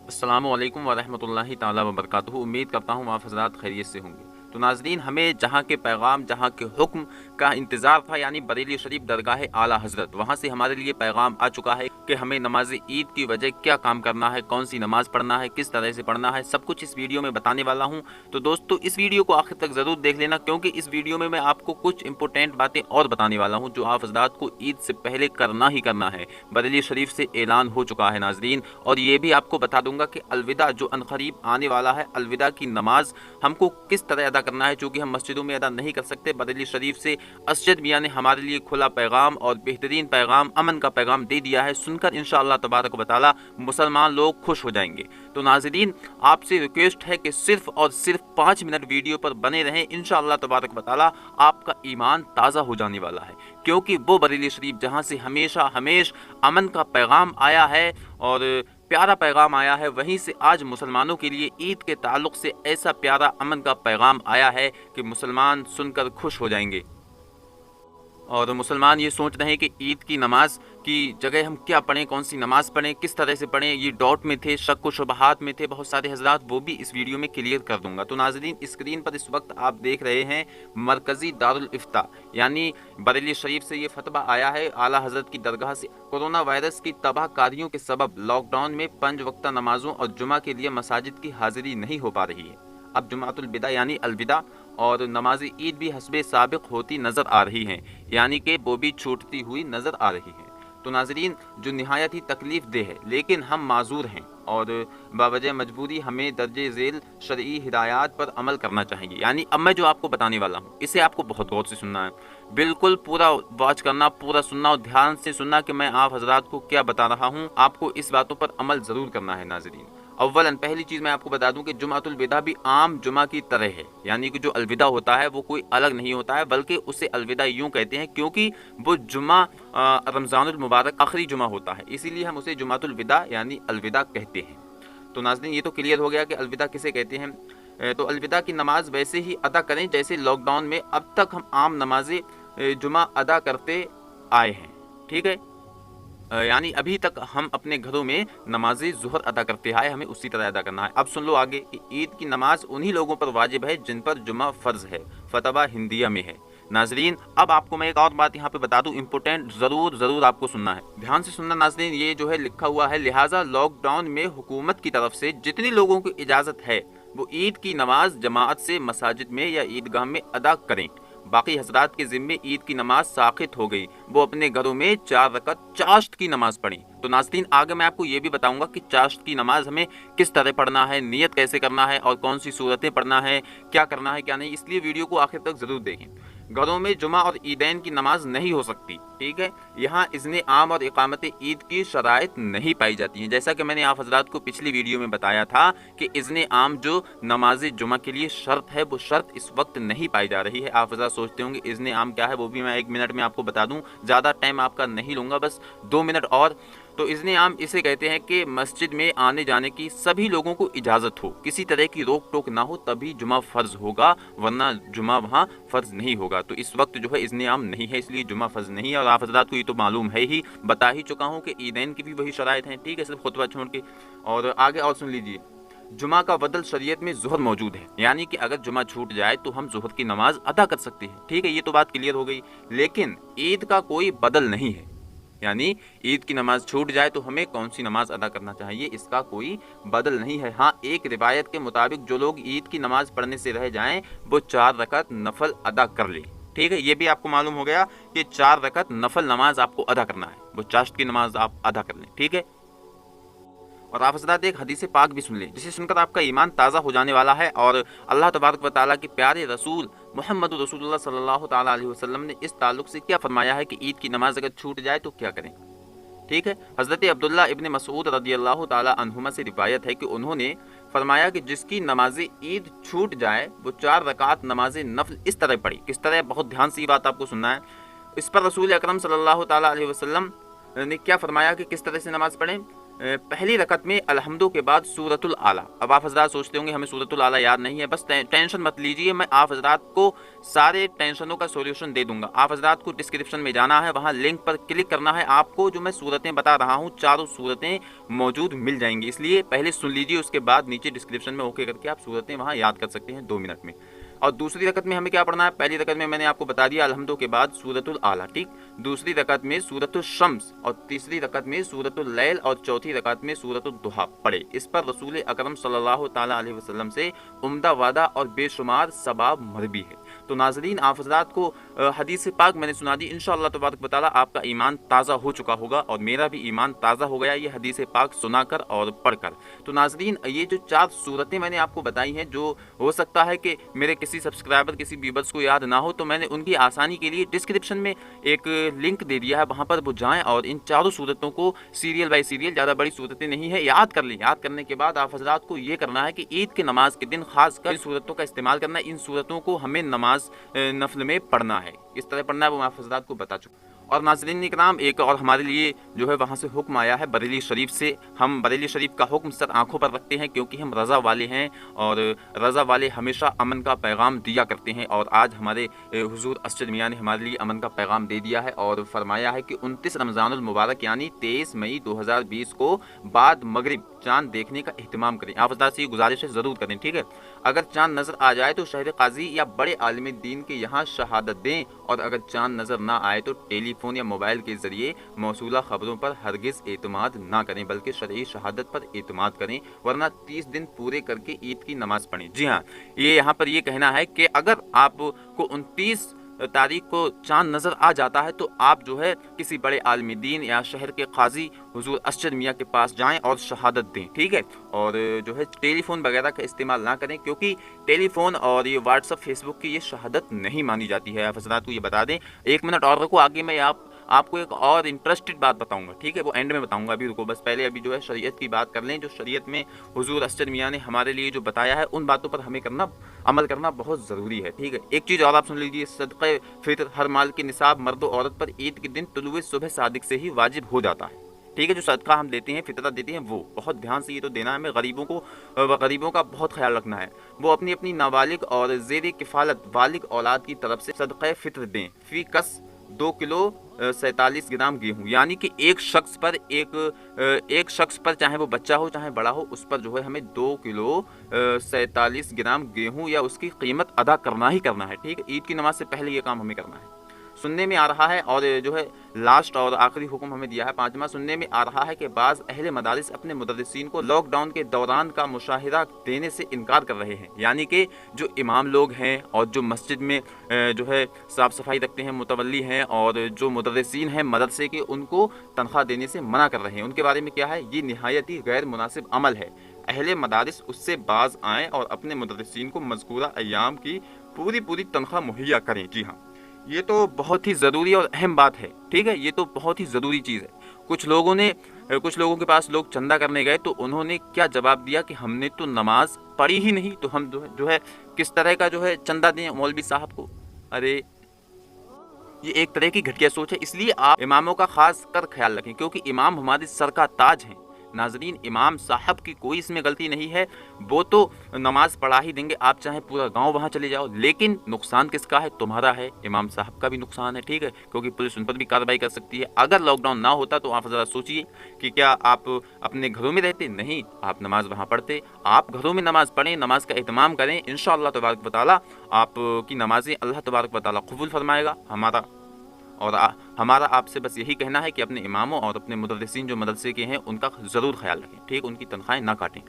अस्सलामु अलैकुम वरहमतुल्लाहि ताला वबरकातुहू। उम्मीद करता हूँ आप हज़रात खैरियत से होंगे। तो नाज़रीन, हमें जहाँ के पैगाम, जहाँ के हुक्म का इंतज़ार था, यानी बरेली शरीफ दरगाह आला हज़रत, वहाँ से हमारे लिए पैगाम आ चुका है कि हमें नमाज ईद की वजह क्या काम करना है, कौन सी नमाज़ पढ़ना है, किस तरह से पढ़ना है, सब कुछ इस वीडियो में बताने वाला हूँ। तो दोस्तों, इस वीडियो को आखिर तक ज़रूर देख लेना, क्योंकि इस वीडियो में मैं आपको कुछ इंपॉर्टेंट बातें और बताने वाला हूँ जो आप हज़रात को ईद से पहले करना ही करना है। बरेली शरीफ से ऐलान हो चुका है नाज़रीन। और ये भी आपको बता दूंगा कि अलविदा जो अनकरीब आने वाला है, अलविदा की नमाज हमको किस तरह अदा करना है, चूँकि हम मस्जिदों में अदा नहीं कर सकते। बरेली शरीफ से असजद मियां ने हमारे लिए खुला पैगाम और बेहतरीन पैगाम, अमन का पैगाम दे दिया है। सुनकर इंशाअल्लाह तबारक व तआला मुसलमान लोग खुश हो जाएंगे। तो नाज़रीन, आपसे रिक्वेस्ट है कि सिर्फ और सिर्फ 5 मिनट वीडियो पर बने रहें। इंशाअल्लाह तबारक व तआला आपका ईमान ताज़ा हो जाने वाला है, क्योंकि वो बरेली शरीफ जहाँ से हमेशा अमन का पैगाम आया है और प्यारा पैगाम आया है, वहीं से आज मुसलमानों के लिए ईद के ताल्लुक से ऐसा प्यारा अमन का पैगाम आया है कि मुसलमान सुनकर खुश हो जाएंगे। और मुसलमान ये सोच रहे हैं कि ईद की नमाज की जगह हम क्या पढ़ें, कौन सी नमाज पढ़ें, किस तरह से पढ़ें। ये डाउट में थे, शक व शुबहात में थे बहुत सारे हजरात, वो भी इस वीडियो में क्लियर कर दूंगा। तो नाज़रीन, स्क्रीन पर इस वक्त आप देख रहे हैं मरकज़ी दारुल इफ्ता यानी बरेली शरीफ से ये फतवा आया है आला हज़रत की दरगाह से। कोरोना वायरस की तबाहकारियों के सबब लॉकडाउन में 5 वक्ता नमाजों और जुमा के लिए मसाजिद की हाजिरी नहीं हो पा रही है। अब जुमातुल बिदा यानी अलविदा और नमाज ईद भी हस्बे साबिक होती नज़र आ रही हैं, यानी कि वो भी छूटती हुई नज़र आ रही हैं। तो नाज़रीन, जो निहायत ही तकलीफ दे है, लेकिन हम माजूर हैं और बावजह मजबूरी हमें दर्जे झेल शरई हिदायत पर अमल करना चाहिए। यानी अब मैं जो आपको बताने वाला हूँ, इसे आपको बहुत गौर से सुनना है, बिल्कुल पूरा वॉच करना, पूरा सुनना और ध्यान से सुनना कि मैं आप हजरात को क्या बता रहा हूँ। आपको इस बातों पर अमल ज़रूर करना है नाज़रीन। अव्वलन पहली चीज़ मैं आपको बता दूं कि जुमातुल विदा भी आम जुमा की तरह है, यानी कि जो अलविदा होता है वो कोई अलग नहीं होता है, बल्कि उसे अलविदा यूं कहते हैं क्योंकि वो जुमा रमज़ानुल मुबारक आखिरी जुमा होता है, इसीलिए हम उसे जुमातुल विदा यानी अलविदा कहते हैं। तो नाज़रीन, ये तो क्लियर हो गया कि अलविदा किसे कहते हैं। तो अलविदा की नमाज वैसे ही अदा करें जैसे लॉकडाउन में अब तक हम आम नमाज जुमा अदा करते आए हैं। ठीक है, यानी अभी तक हम अपने घरों में नमाज ज़ुहर अदा करते आए, हमें उसी तरह अदा करना है। अब सुन लो आगे कि ईद की नमाज उन्हीं लोगों पर वाजिब है जिन पर जुमा फ़र्ज़ है, फतवा हिंदिया में है। नाजरीन, अब आपको मैं एक और बात यहाँ पे बता दूँ, इंपॉर्टेंट, ज़रूर आपको सुनना है, ध्यान से सुनना नाजरीन। ये जो है लिखा हुआ है, लिहाजा लॉकडाउन में हुकूमत की तरफ से जितने लोगों को इजाज़त है वो ईद की नमाज जमात से मसाजिद में या ईदगाह में अदा करें। बाकी हजरात के ज़िम्मे ईद की नमाज साकित हो गई, वो अपने घरों में 4 रकत चाश्त की नमाज पढ़ी। तो नाज़रीन, आगे मैं आपको ये भी बताऊंगा कि चाश्त की नमाज हमें किस तरह पढ़ना है, नियत कैसे करना है और कौन सी सूरतें पढ़ना है, क्या करना है क्या नहीं, इसलिए वीडियो को आखिर तक ज़रूर देखें। घरों में जुमा और ईदैन की नमाज नहीं हो सकती, ठीक है। यहाँ इज़्ने आम और इकामत ईद की शराइत नहीं पाई जाती हैं। जैसा कि मैंने आप हजरात को पिछली वीडियो में बताया था कि इज़्ने आम जो नमाज जुमा के लिए शर्त है, वो शर्त इस वक्त नहीं पाई जा रही है। आप हजरात सोचते होंगे इज़्ने आम क्या है, वो भी मैं 1 मिनट में आपको बता दूँ, ज़्यादा टाइम आपका नहीं लूँगा, बस 2 मिनट और। तो इज़्ने आम इसे कहते हैं कि मस्जिद में आने जाने की सभी लोगों को इजाज़त हो, किसी तरह की रोक टोक ना हो, तभी जुमा फ़र्ज़ होगा, वरना जुमा वहाँ फ़र्ज़ नहीं होगा। तो इस वक्त जो है इज़्ने आम नहीं है, इसलिए जुमा फ़र्ज़ नहीं है। और आप हज़रात को ये तो मालूम है ही, बता ही चुका हूँ कि ईदैन की भी वही शराइत हैं, ठीक है, सिर्फ खुतबा छोड़ के। और आगे और सुन लीजिए, जुमा का बदल शरीयत में ज़ुहर मौजूद है, यानी कि अगर जुमा छूट जाए तो हम ज़ुहर की नमाज अदा कर सकते हैं, ठीक है, ये तो बात क्लियर हो गई। लेकिन ईद का कोई बदल नहीं है, यानी ईद की नमाज छूट जाए तो हमें कौन सी नमाज अदा करना चाहिए, इसका कोई बदल नहीं है। हाँ, एक रिवायत के मुताबिक जो लोग ईद की नमाज पढ़ने से रह जाएं वो 4 रकत नफल अदा कर ले, ठीक है। ये भी आपको मालूम हो गया कि 4 रकत नफल नमाज आपको अदा करना है, वो चाश्त की नमाज आप अदा कर लें, ठीक है। और आप हज़रात एक हदीस पाक भी सुन लें, जिसे सुनकर आपका ईमान ताज़ा हो जाने वाला है। और अल्लाह तबारक व तआला के प्यारे रसूल मोहम्मद रसूलुल्लाह सल्लल्लाहु ताला अलैहि वसल्लम ने इस ताल्लुक से क्या फरमाया है कि ईद की नमाज अगर छूट जाए तो क्या करें, ठीक है। हज़रत अब्दुल्ला इब्न मसूद रदियल्लाहु ताला अन्हुमा से रिवायत है कि उन्होंने फरमाया कि जिसकी नमाज ईद छूट जाए वो 4 रकात नमाज नफल इस तरह पढ़ी। किस तरह, बहुत ध्यान से ये बात आपको सुनना है। इस पर रसूल अकरम सल्लल्लाहु ताला अलैहि वसल्लम ने क्या फरमाया कि किस तरह से नमाज पढ़ें। पहली रकत में अलहम्दो के बाद सूरतुल आला। अब आप हजरात सोचते होंगे हमें सूरतुल आला याद नहीं है, बस टेंशन मत लीजिए, मैं आप हजरात को सारे टेंशनों का सॉल्यूशन दे दूंगा। आप हजरात को डिस्क्रिप्शन में जाना है, वहां लिंक पर क्लिक करना है, आपको जो मैं सूरतें बता रहा हूं चारों सूरतें मौजूद मिल जाएंगी। इसलिए पहले सुन लीजिए, उसके बाद नीचे डिस्क्रिप्शन में ओके करके आप सूरतें वहां याद कर सकते हैं 2 मिनट में। और दूसरी रकत में हमें क्या पढ़ना है? पहली रकत में मैंने आपको बता दिया अलहम्दो के बाद सूरतुल आला, ठीक। दूसरी रकत में सूरतुल शम्स, और तीसरी रकत में सूरतुल लैल, और चौथी रकत में सूरतुल दुहा पढ़े। इस पर रसूल अकरम सल्लल्लाहु ताला अलैहि वसल्लम से उम्दा वादा और बेशुमार सवाब मरबी है। तो नाज़रीन, आप हज़रात को हदीस पाक मैंने सुना दी, इंशाअल्लाह तबारक व तआला आपका ईमान ताज़ा हो चुका होगा और मेरा भी ईमान ताज़ा हो गया ये हदीस पाक सुनाकर और पढ़कर। तो नाज़रीन, ये जो 4 सूरतें मैंने आपको बताई हैं, जो हो सकता है कि मेरे किसी सब्सक्राइबर, किसी व्यूअर्स को याद ना हो, तो मैंने उनकी आसानी के लिए डिस्क्रिप्शन में एक लिंक दे दिया है, वहाँ पर वो जाएँ और इन चारों सूरतों को सीरियल बाई सीरियल, ज़्यादा बड़ी सूरतें नहीं है, याद कर लें। याद करने के बाद आप हज़रात को ये करना है कि ईद के नमाज के दिन खास कर इन सूरतों का इस्तेमाल करना है। इन सूरतों को हमें नमाज नफल में पढ़ना है, किस तरह पढ़ना है वो मैं आप हज़रात को बता चुका। और नाज़रीन इकराम, एक और हमारे लिए जो है वहाँ से हुक्म आया है बरेली शरीफ से। हम बरेली शरीफ का हुक्म सर आंखों पर रखते हैं, क्योंकि हम रज़ा वाले हैं और रज़ा वाले हमेशा अमन का पैगाम दिया करते हैं। और आज हमारे हुजूर असद मियाँ ने हमारे लिए अमन का पैगाम दे दिया है और फरमाया है कि 29 रमज़ानुल मुबारक यानी 23 मई 2020 को बाद मगरिब चाँद देखने का एहतमाम करें। आप हज़रात से ये गुजारिश है ज़रूर करें, ठीक है। अगर चाँद नज़र आ जाए तो शहर काजी या बड़े आलिम दीन के यहाँ शहादत दें, और अगर चाँद नज़र ना आए तो टेलीफोन या मोबाइल के ज़रिए मौसूला ख़बरों पर हरगिज़ एतमाद ना करें, बल्कि शरई शहादत पर एतमाद करें, वरना 30 दिन पूरे करके ईद की नमाज़ पढ़ें। जी हाँ, ये यहाँ पर ये कहना है कि अगर आपको 29 तारीख को चांद नज़र आ जाता है तो आप जो है किसी बड़े आलिम दीन या शहर के काजी हुजूर असद मियाँ के पास जाएं और शहादत दें, ठीक है। और जो है टेलीफोन वगैरह का इस्तेमाल ना करें, क्योंकि टेलीफोन और ये व्हाट्सअप फेसबुक की ये शहादत नहीं मानी जाती है। आप हज़रात को ये बता दें। 1 मिनट और रुको, आगे मैं आपको एक और इंटरेस्टेड बात बताऊंगा, ठीक है, वो एंड में बताऊंगा, अभी रुको, बस पहले अभी जो है शरीयत की बात कर लें। जो शरीयत में हुजूर असद मियाँ ने हमारे लिए जो बताया है, उन बातों पर हमें अमल करना बहुत ज़रूरी है, ठीक है। एक चीज़ और आप सुन लीजिए, सदक़े फितर हर माल के निसाब मर्द और औरत पर ईद के दिन तुलुए सुबह सादिक से ही वाजिब हो जाता है, ठीक है। जो सदका हम देते हैं, फितरा देते हैं, वो बहुत ध्यान से ये तो देना है हमें। गरीबों का बहुत ख्याल रखना है। वो अपनी नाबालिग और ज़ेर किफ़ालत बालिग औलाद की तरफ से सदक़े फितर दें। फ़ी कस 2 किलो 47 ग्राम गेहूँ, यानी कि एक शख्स पर चाहे वो बच्चा हो चाहे बड़ा हो, उस पर जो है हमें 2 किलो 47 ग्राम गेहूँ या उसकी कीमत अदा करना ही करना है, ठीक है। ईद की नमाज से पहले ये काम हमें करना है। सुनने में आ रहा है, और जो है लास्ट और आखिरी हुक्म हमें दिया है 5वां, सुनने में आ रहा है कि बाज़ अहले मदारिस अपने मुदर्रिसीन को लॉकडाउन के दौरान का मुशाहिदा देने से इनकार कर रहे हैं। यानी कि जो इमाम लोग हैं और जो मस्जिद में जो है साफ़ सफाई रखते हैं, मुतवल्ली हैं, और जो मुदर्रिसीन हैं मदरसे के, उनको तनख्वाह देने से मना कर रहे हैं। उनके बारे में क्या है? ये निहायत ही गैर मुनासिब अमल है। अहले मदारिस उससे बाज आएँ और अपने मुदर्रिसीन को मज़कूरा अय्याम की पूरी तनख्वाह मुहैया करें। जी हाँ, ये तो बहुत ही ज़रूरी और अहम बात है, ठीक है। ये तो बहुत ही ज़रूरी चीज़ है। कुछ लोगों के पास लोग चंदा करने गए तो उन्होंने क्या जवाब दिया कि हमने तो नमाज पढ़ी ही नहीं, तो हम जो है किस तरह का जो है चंदा दें मौलवी साहब को? अरे ये एक तरह की घटिया सोच है। इसलिए आप इमामों का खास कर ख्याल रखें, क्योंकि इमाम हमारे सर का ताज हैं। नाजरीन, इमाम साहब की कोई इसमें गलती नहीं है, वो तो नमाज पढ़ा ही देंगे, आप चाहे पूरा गांव वहां चले जाओ, लेकिन नुकसान किसका है? तुम्हारा है, इमाम साहब का भी नुकसान है, ठीक है, क्योंकि पुलिस उन पर भी कार्रवाई कर सकती है। अगर लॉकडाउन ना होता तो आप ज़रा सोचिए कि क्या आप अपने घरों में रहते? नहीं, आप नमाज वहाँ पढ़ते। आप घरों में नमाज पढ़ें, नमाज का एहतमाम करें, इंशाअल्लाह तबारक व तआला आपकी नमाजें अल्लाह तबारक व तआला कबूल फरमाएगा। हमारा आपसे बस यही कहना है कि अपने इमामों और अपने मुदर्रिसीन जो मदरसे के हैं उनका ज़रूर ख्याल रखें, ठीक, उनकी तनख्वाहें ना काटें।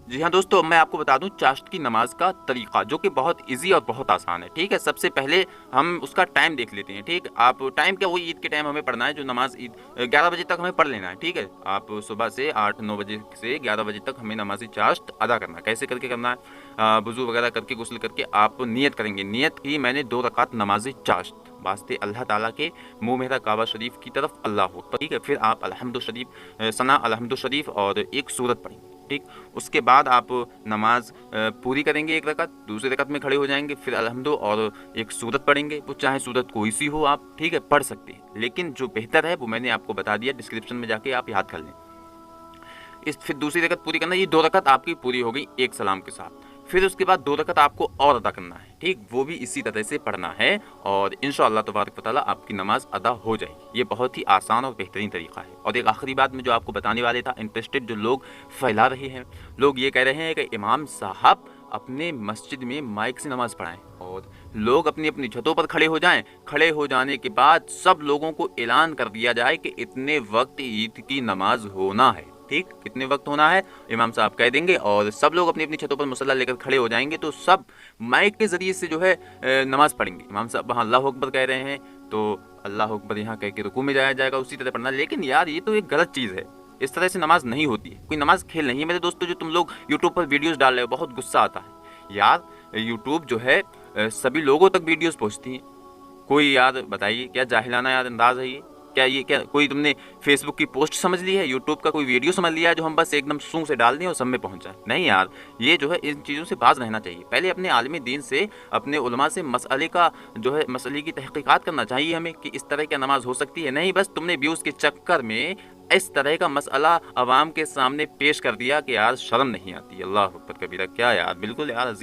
जी हाँ दोस्तों, मैं आपको बता दूं चाश्त की नमाज का तरीका, जो कि बहुत इजी और बहुत आसान है, ठीक है। सबसे पहले हम उसका टाइम देख लेते हैं, ठीक। आप टाइम क्या, वही ईद के टाइम हमें पढ़ना है, जो नमाज ईद 11 बजे तक हमें पढ़ लेना है, ठीक है। आप सुबह से 8-9 बजे से 11 बजे तक हमें नमाज चाश्त अदा करना है। कैसे करके करना है? वुज़ू वगैरह करके, गुस्ल करके आप नियत करेंगे। नियत की मैंने 2 रकात नमाज चाश्त वास्ते अल्लाह ताला के मुँह मेरा काबा शरीफ की तरफ अल्लाह हो, ठीक है। फिर आप अलहम्दु शरीफ सना अलहम्दु शरीफ और एक सूरत पढ़ेंगे, ठीक। उसके बाद आप नमाज पूरी करेंगे, 1 रकात, दूसरी रकात में खड़े हो जाएंगे, फिर अलहम्दु और एक सूरत पढ़ेंगे। वो चाहे सूरत कोई सी हो आप, ठीक है, पढ़ सकते हैं, लेकिन जो बेहतर है वो मैंने आपको बता दिया, डिस्क्रिप्शन में जाके आप याद कर लें। फिर दूसरी रकत पूरी करना, ये 2 रकत आपकी पूरी हो गई एक सलाम के साथ। फिर उसके बाद 2 रकत आपको और अदा करना है, ठीक, वो भी इसी तरह से पढ़ना है और इंशाअल्लाह तबारक व तआला आपकी नमाज अदा हो जाएगी। ये बहुत ही आसान और बेहतरीन तरीका है। और एक आखिरी बात मैं जो आपको बताने वाले था, इंटरेस्टेड जो लोग फैला रहे हैं, लोग ये कह रहे हैं कि इमाम साहब अपने मस्जिद में माइक से नमाज पढ़ाएं और लोग अपनी अपनी छतों पर खड़े हो जाएं। खड़े हो जाने के बाद सब लोगों को ऐलान कर दिया जाए कि इतने वक्त ईद की नमाज होना है, ठीक, कितने वक्त होना है इमाम साहब कह देंगे और सब लोग अपनी अपनी छतों पर मुसल्ला लेकर खड़े हो जाएंगे। तो सब माइक के ज़रिए से जो है नमाज पढ़ेंगे। इमाम साहब वहाँ अल्लाह अकबर कह रहे हैं तो अल्लाह अकबर यहाँ कह के रुकू में जाया जाएगा, उसी तरह पढ़ना। लेकिन यार ये तो एक गलत चीज़ है, इस तरह से नमाज नहीं होती है, कोई नमाज खेल नहीं है। मेरे दोस्तों, जो तुम लोग यूट्यूब पर वीडियोज़ डाल रहे हो, बहुत गुस्सा आता है यार। यूट्यूब जो है सभी लोगों तक वीडियोज़ पहुँचती हैं। कोई यार बताइए क्या जाहिलाना यार अंदाज़ है ये? क्या कोई तुमने फेसबुक की पोस्ट समझ ली है, यूट्यूब का कोई वीडियो समझ लिया है जो हम बस एकदम सूं से डाल दें और सब में पहुंच जाए? नहीं यार, ये जो है इन चीज़ों से बाज रहना चाहिए। पहले अपने आलिम दीन से, अपने उलमा से मसले का जो है मसले की तहकीकात करना चाहिए हमें कि इस तरह की नमाज हो सकती है। नहीं बस तुमने व्यूज़ के चक्कर में इस तरह का मसला आवाम के सामने पेश कर दिया कि यार शर्म नहीं आती। अल्लाह अकबर कबीरा, क्या यार, बिल्कुल यार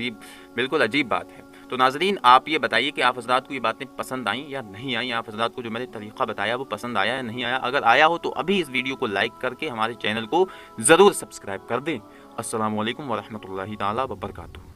बिल्कुल अजीब बात है। तो नाजरीन, आप ये बताइए कि आप हज़रात को ये बातें पसंद आई या नहीं आई? आप हज़रात को जो मैंने तरीक़ा बताया वो पसंद आया या नहीं आया? अगर आया हो तो अभी इस वीडियो को लाइक करके हमारे चैनल को ज़रूर सब्सक्राइब कर दें। अस्सलामु अलैकुम व रहमतुल्लाहि ताला व बरकातुहू।